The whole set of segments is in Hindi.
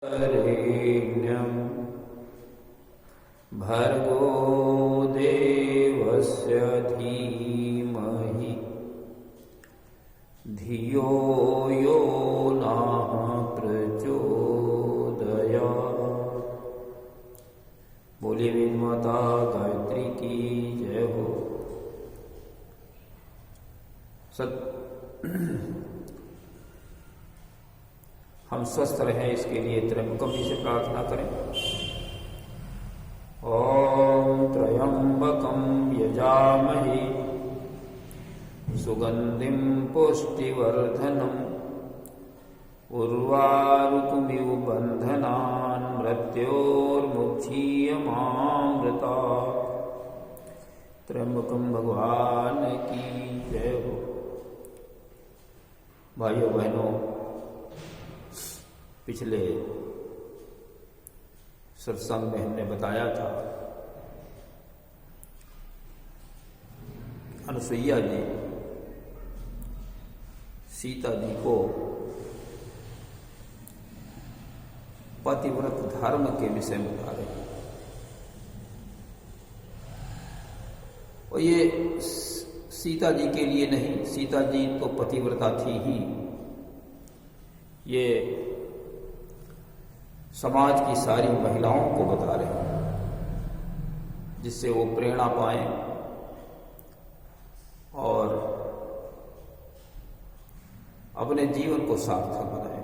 वरेण्यं भर्गो देवस्य धीमहि धियो यो नः प्रचोदयात्। बोलिए वेद माता गायत्री की जय हो। हम स्वस्थ रहें इसके लिए त्र्यंबकम जी से प्रार्थना करें। ओम त्र्यंबकम यजामहे सुगंधिं पुष्टिवर्धनम् उर्वारुकमिव बंधनान् मृत्योर्मुक्षीयमामृतात्। त्र्यंबकम भगवान की जय हो। भाइयों बहनों, पिछले सत्संग में हमने बताया था अनुसुईया जी सीता जी को पतिव्रत धर्म के विषय में बता रहे हैं। और ये सीता जी के लिए नहीं, सीता जी तो पतिव्रता थी ही, ये समाज की सारी महिलाओं को बता रहे हैं जिससे वो प्रेरणा पाएं और अपने जीवन को सार्थक बनाएं।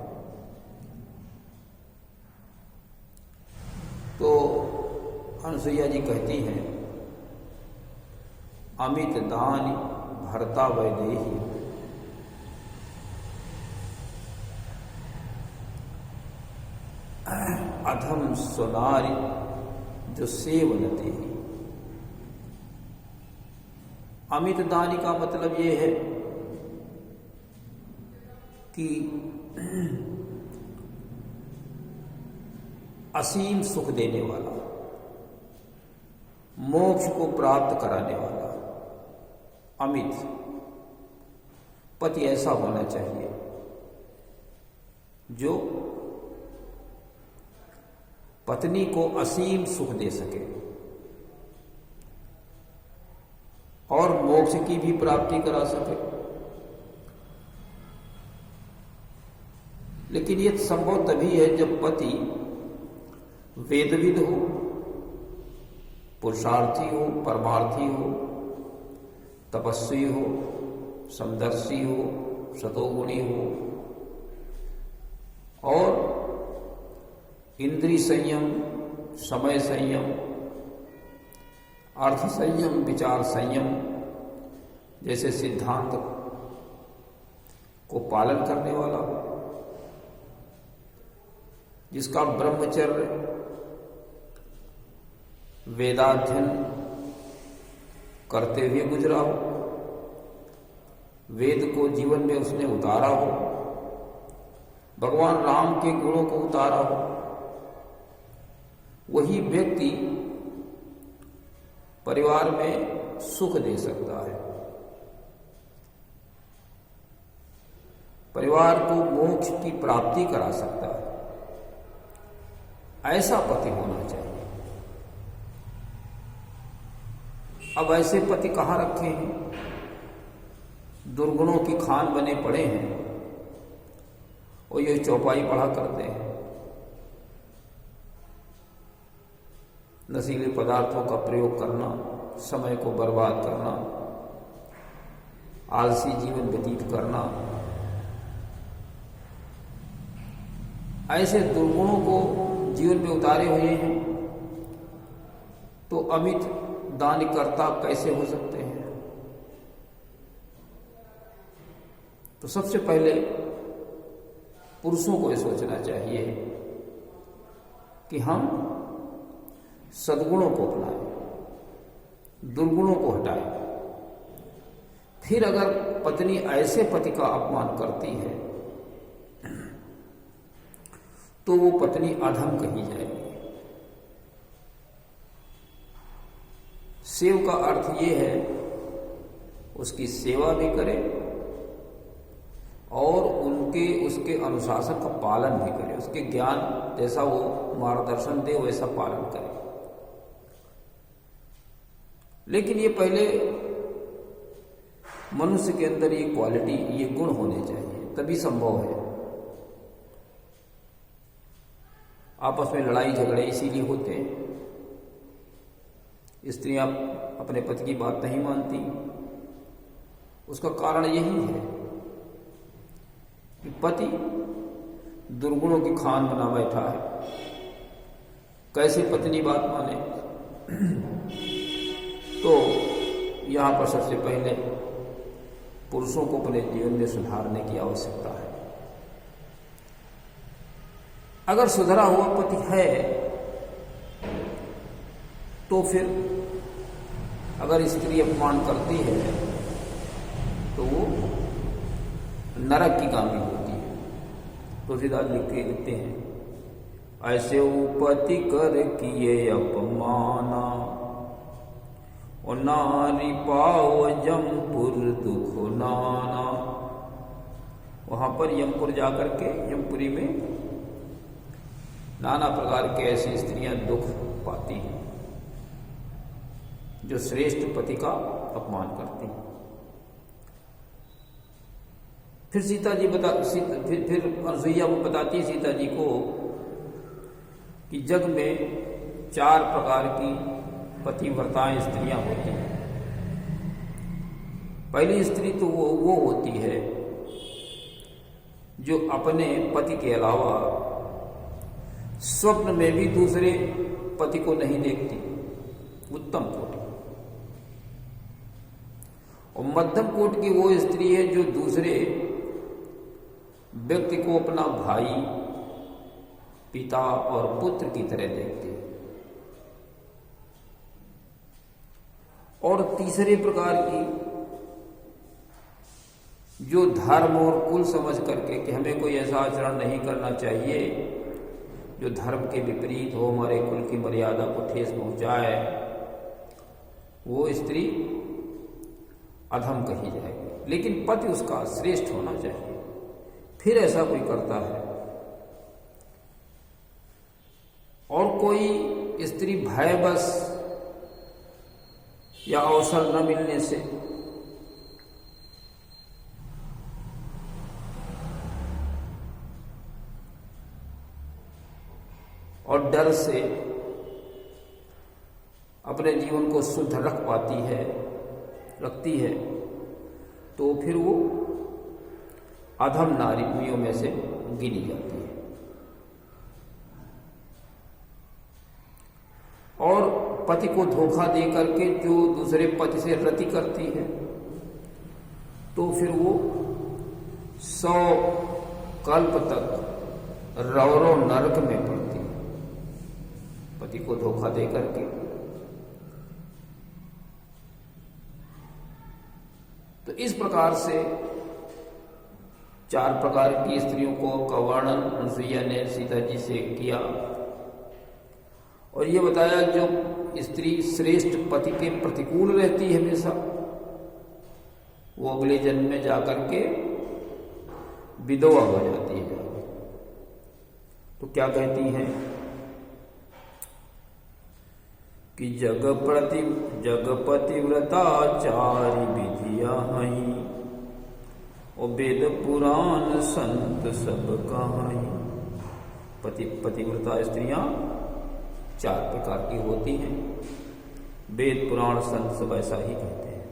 तो अनुसुईया जी कहती हैं, अमित दान भरता वैदेही अधम सुनारी जो सेवनते। अमित दानी का मतलब ये है कि असीम सुख देने वाला, मोक्ष को प्राप्त कराने वाला अमित पति ऐसा होना चाहिए जो पत्नी को असीम सुख दे सके और मोक्ष की भी प्राप्ति करा सके। लेकिन यह संभव तभी है जब पति वेदविद हो, पुरुषार्थी हो, परमार्थी हो, तपस्वी हो, समदर्शी हो, सतोगुणी हो और इंद्रिय संयम, समय संयम, अर्थ संयम, विचार संयम जैसे सिद्धांत को पालन करने वाला हो, जिसका ब्रह्मचर्य वेदाध्ययन करते हुए गुजरा हो, वेद को जीवन में उसने उतारा हो, भगवान राम के गुणों को उतारा हो, वही व्यक्ति परिवार में सुख दे सकता है, परिवार को मोक्ष की प्राप्ति करा सकता है। ऐसा पति होना चाहिए। अब ऐसे पति कहां रखे हैं? दुर्गुणों की खान बने पड़े हैं और ये चौपाई पढ़ा करते हैं, नशीले पदार्थों का प्रयोग करना, समय को बर्बाद करना, आलसी जीवन व्यतीत करना, ऐसे दुर्गुणों को जीवन में उतारे हुए हैं। तो अमित दानकर्ता कैसे हो सकते हैं? तो सबसे पहले पुरुषों को यह सोचना चाहिए कि हम सद्गुणों को अपनाएं, दुर्गुणों को हटाएं। फिर अगर पत्नी ऐसे पति का अपमान करती है तो वो पत्नी अधम कही जाएगी। सेव का अर्थ ये है उसकी सेवा भी करे, और उनके उसके अनुशासन का पालन भी करे, उसके ज्ञान जैसा वो मार्गदर्शन दे वैसा पालन करे। लेकिन ये पहले मनुष्य के अंदर ये क्वालिटी, ये गुण होने चाहिए, तभी संभव है। आपस में लड़ाई झगड़े इसीलिए होते हैं, स्त्रियां अपने पति की बात नहीं मानती, उसका कारण यही है कि पति दुर्गुणों की खान बना बैठा है। कैसे पत्नी बात माने? तो यहां पर सबसे पहले पुरुषों को अपने जीवन में सुधारने की आवश्यकता है। अगर सुधरा हुआ पति है तो फिर अगर स्त्री अपमान करती है तो वो नरक की कामी होती है। तुलसीदास लिखते हैं, ऐसे उपति कर किए अपमाना और नारी पाओ जमपुर दुख नाना। वहां पर यमपुर जाकर के, यमपुरी में नाना प्रकार के ऐसी स्त्रियां दुख पाती हैं जो श्रेष्ठ पति का अपमान करती हैं। फिर सीता जी फिर अनसुईया वो बताती है सीता जी को कि जग में 4 प्रकार की पतिव्रताएं स्त्रियां होती हैं। पहली स्त्री तो वो होती है जो अपने पति के अलावा स्वप्न में भी दूसरे पति को नहीं देखती, उत्तम कोटि। और मध्यम कोटि की वो स्त्री है जो दूसरे व्यक्ति को अपना भाई, पिता और पुत्र की तरह देखती है। और तीसरे प्रकार की जो धर्म और कुल समझ करके कि हमें कोई ऐसा आचरण नहीं करना चाहिए जो धर्म के विपरीत हो, हमारे कुल की मर्यादा को ठेस पहुंचाए, वो स्त्री अधम कही जाएगी। लेकिन पति उसका श्रेष्ठ होना चाहिए। फिर ऐसा कोई करता है और कोई स्त्री भयवश या अवसर न मिलने से और डर से अपने जीवन को शुद्ध रखती है तो फिर वो अधम नारियों में से गिनी जाती है। और पति को धोखा दे करके जो दूसरे पति से रति करती है तो फिर वो 100 कल्प तक रौरव नरक में पड़ती है, पति को धोखा दे करके। तो इस प्रकार से 4 प्रकार की स्त्रियों का वर्णन अनसुईया ने सीता जी से किया और ये बताया जो स्त्री श्रेष्ठ पति के प्रतिकूल रहती है हमेशा, वो अगले जन्म में जाकर के विधवा हो जाती है। तो क्या कहती हैं कि जगपति व्रताचारी विधिया हई और वेद पुराण संत सब कहाई। पतिव्रता स्त्रियां 4 प्रकार की होती हैं, वेद पुराण संत सब ऐसा ही कहते हैं।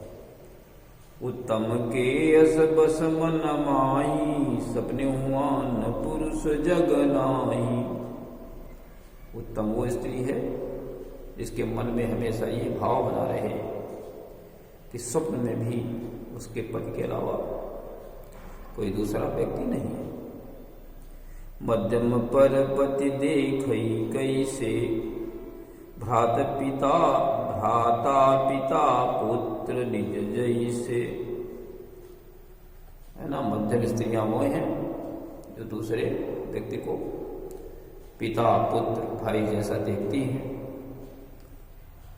उत्तम के अस बस मन माई, सपने हुआन पुरुष जग नाई। उत्तम वो स्त्री है जिसके मन में हमेशा ये भाव बना रहे कि स्वप्न में भी उसके पति के अलावा कोई दूसरा व्यक्ति नहीं है। मध्यम पर पति देखई कैसे, भ्राता पिता पुत्र निज जैसे। है ना, मध्यम स्त्रियां वो हैं जो दूसरे व्यक्ति को पिता पुत्र भाई जैसा देखती हैं।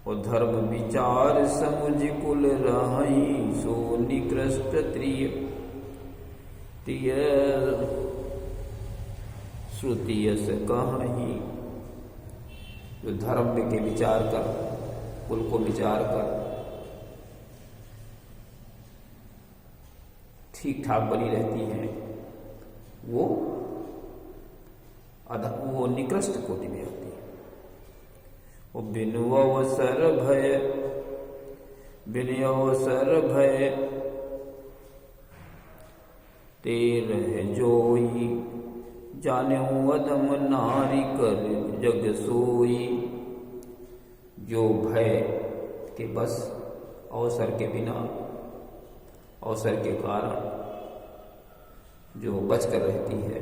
और धर्म विचार समुझ कुल रही, सो निकृष्ट त्रिय। तिय श्रुतियस कहीं, जो धर्म के विचार कर, कुल को विचार कर ठीक ठाक बनी रहती हैं, वो निकृष्ट कोटि में आती है। वो बिनु अवसर भय तेरह जोई, जानेऊ अदम नारी कर जग सोई। जो भय के बस, अवसर के बिना, अवसर के कारण जो बचकर रहती है,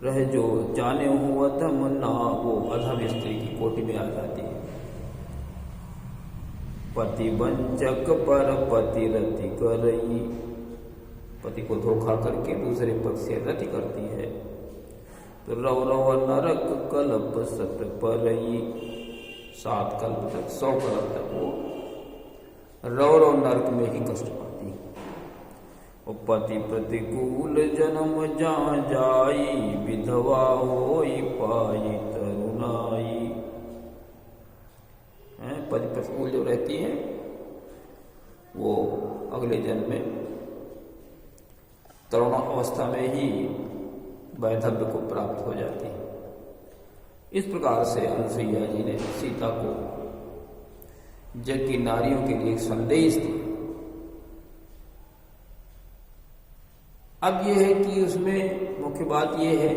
रह जो जाने हुआ तमन्ना, वो अधम स्त्री की कोटि में आ जाती है। पति वंचक पर पति रति करई, पति को धोखा करके दूसरे पक्ष से रति करती है। तो रव रव नरक कल्प सत परई, 7 कल्प तक, 100 कल्प तक वो रव रव नरक में ही कष्ट पाती है। और पति प्रतिकूल जन्म जहाँ जाई, विधवा होई पाई तरुणाई। पति प्रतिकूल जो रहती है वो अगले जन्म में तरुण अवस्था में ही वैधव्य को प्राप्त हो जाती है। इस प्रकार से अनुसुईया जी ने सीता को जग की नारियों के लिए एक संदेश दिया। अब यह है कि उसमें मुख्य बात यह है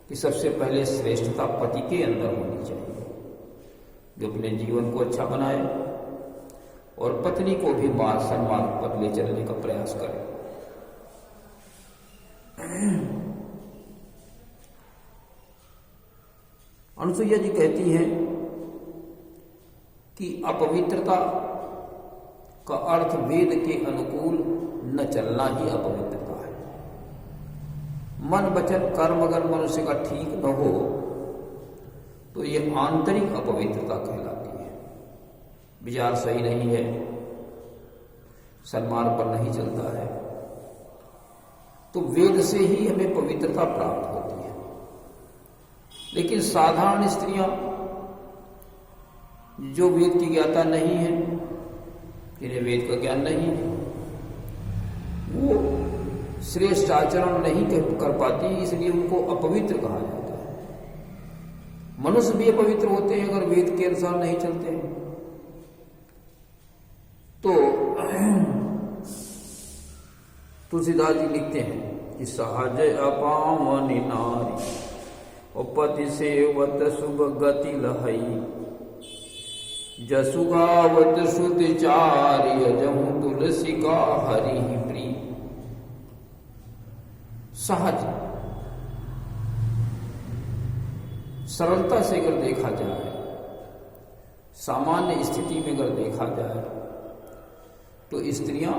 कि सबसे पहले श्रेष्ठता पति के अंदर होनी चाहिए, जो अपने जीवन को अच्छा बनाए और पत्नी को भी मान सम्मान पर ले चलने का प्रयास करे। अनुसुईया जी कहती हैं कि अपवित्रता का अर्थ वेद के अनुकूल न चलना ही अपवित्रता है। मन वचन कर्म अगर मनुष्य का ठीक न हो तो ये आंतरिक अपवित्रता कहलाती है। विचार सही नहीं है, सन्मार्ग पर नहीं चलता है, तो वेद से ही हमें पवित्रता प्राप्त होती है। लेकिन साधारण स्त्रियां जो वेद की ज्ञाता नहीं है, जिन्हें वेद का ज्ञान नहीं है, वो श्रेष्ठ आचरण नहीं कर पाती, इसलिए उनको अपवित्र कहा जाता है। मनुष्य भी अपवित्र होते हैं अगर वेद के अनुसार नहीं चलते हैं। तो तुलसीदास जी लिखते हैं कि सहज अपावनी नारी, पति सेवत शुभ गति लहई, जसु गावत श्रुति चार्य, जहु तुलसी का हरि प्रिय। सहज, सरलता से अगर देखा जाए, सामान्य स्थिति में अगर देखा जाए, तो स्त्रियां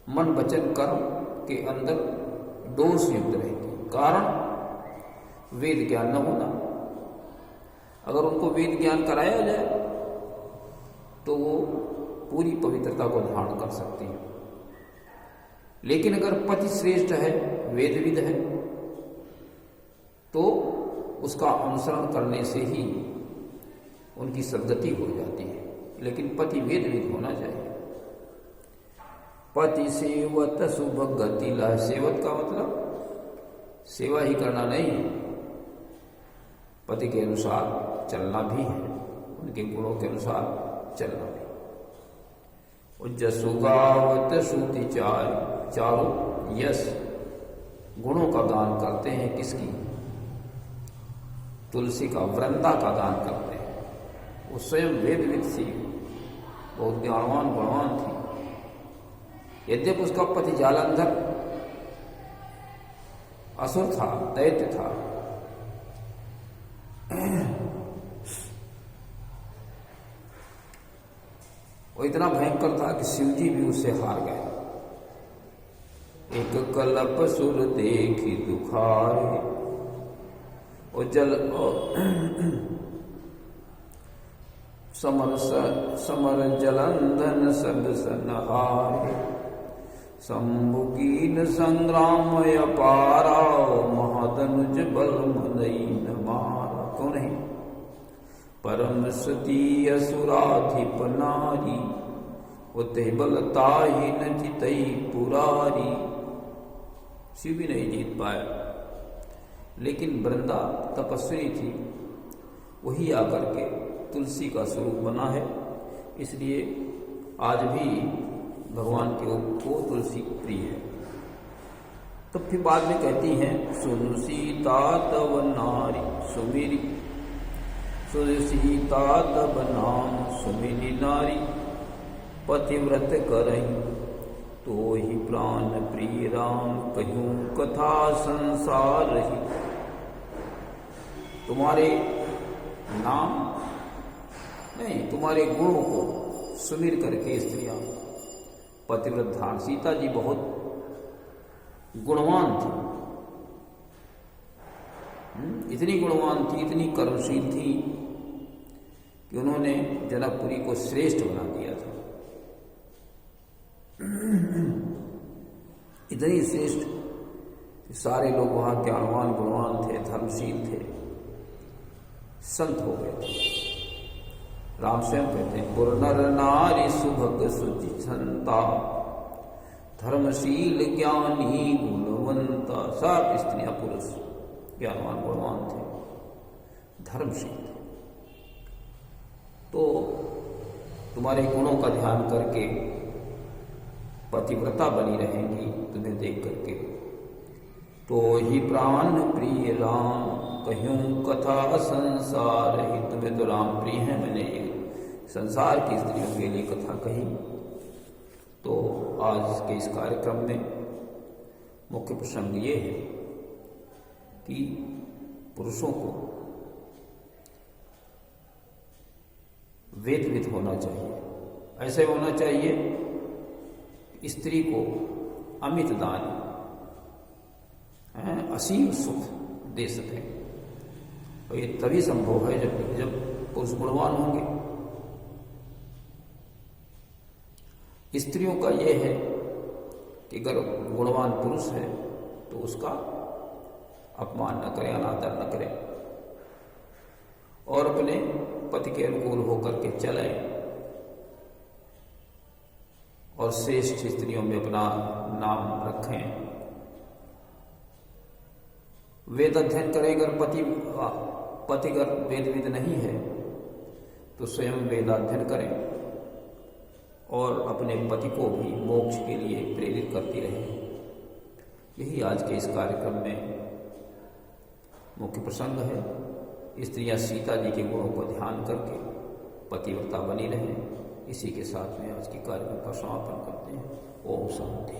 मन वचन कर्म के अंदर दोष युक्त रहेगी। कारण वेद ज्ञान न होना। अगर उनको वेद ज्ञान कराया जाए तो वो पूरी पवित्रता को धारण कर सकती है। लेकिन अगर पति श्रेष्ठ है, वेदविद है, तो उसका अनुसरण करने से ही उनकी सद्गति हो जाती है। लेकिन पति वेदविद होना चाहिए। पति सेवत शुभ गति लह, सेवत का मतलब सेवा ही करना नहीं है, पति के अनुसार चलना भी है, उनके गुणों के अनुसार चलना भी। जसु गावत श्रुति चारों यश, गुणों का गान करते हैं किसकी? तुलसी का, वृंदा का गान करते हैं। वो स्वयं वेदविद थी, बहुत ज्ञानवान गुणवान थी। यद्यपि उसका पति जालंधर असुर था, दैत्य था, वो इतना भयंकर था कि शिवजी भी उससे हार गए। एक कल्प सुर देखी दुखारे, और समर जलंधन सब सनहारे, शंभुकीन संग्राम अपारा, महाधनुज बल मनई न मारा। क्यों नहीं? परम सती असुराधिप नारी, उते बलताही न जितई पुरारी। शिव भी नहीं जीत पाया, लेकिन वृंदा तपस्वी थी, वही आकर के तुलसी का स्वरूप बना है। इसलिए आज भी भगवान को तुलसी प्रिय है। तो फिर बाद में कहती हैं, सुन सीता तव नारी सुमेरी, सुन सीता तब नाम सुमेरी नारी, पतिव्रत करई तो ही प्राण प्रिय राम, कहूँ कथा संसार रही। तुम्हारे नाम नहीं, तुम्हारे गुणों को सुमिर करके स्त्रियां पतिव्रत धारण। सीता जी बहुत गुणवान थी, इतनी गुणवान थी, इतनी कर्मशील थी कि उन्होंने जनकपुरी को श्रेष्ठ बना दिया था। इतनी श्रेष्ठ, सारे लोग वहां ज्ञानवान गुणवान थे, धर्मशील थे, संत हो गए थे। राम स्वयं कहते हैं, पुरनर नारी सुभग सुचिछंता, धर्मशील ज्ञानी गुणवंता। सब स्त्रियां पुरुष ज्ञानवान गुणवान थे, धर्मशील थे। तो तुम्हारे गुणों का ध्यान करके पतिव्रता बनी रहेंगी तुम्हें देख करके। तो ही प्राण प्रिय राम, कहूँ कथा संसार ही। तुम्हें तो राम प्रिय है, मैंने ये संसार की स्त्रियों के लिए कथा कही। तो आज के इस कार्यक्रम में मुख्य प्रसंग ये है कि पुरुषों को वेदविद होना चाहिए। ऐसे होना चाहिए स्त्री को अमित दान, असीम सुख दे सके। और ये तभी संभव है जब पुरुष गुणवान होंगे। स्त्रियों का यह है कि अगर गुणवान पुरुष है तो उसका अपमान न करें, अनादर न करें, और अपने पति के अनुकूल होकर के चलें और श्रेष्ठ स्त्रियों में अपना नाम रखें। वेद अध्ययन करें। अगर पति अगर वेदविद नहीं है तो स्वयं वेदाध्ययन करें और अपने पति को भी मोक्ष के लिए प्रेरित करती रहे। यही आज के इस कार्यक्रम में मुख्य प्रसंग है। स्त्रियां सीता जी के गुणों को ध्यान करके पतिव्रता बनी रहें। इसी के साथ में आज के कार्यक्रम का समापन करते हैं। ओम शांति।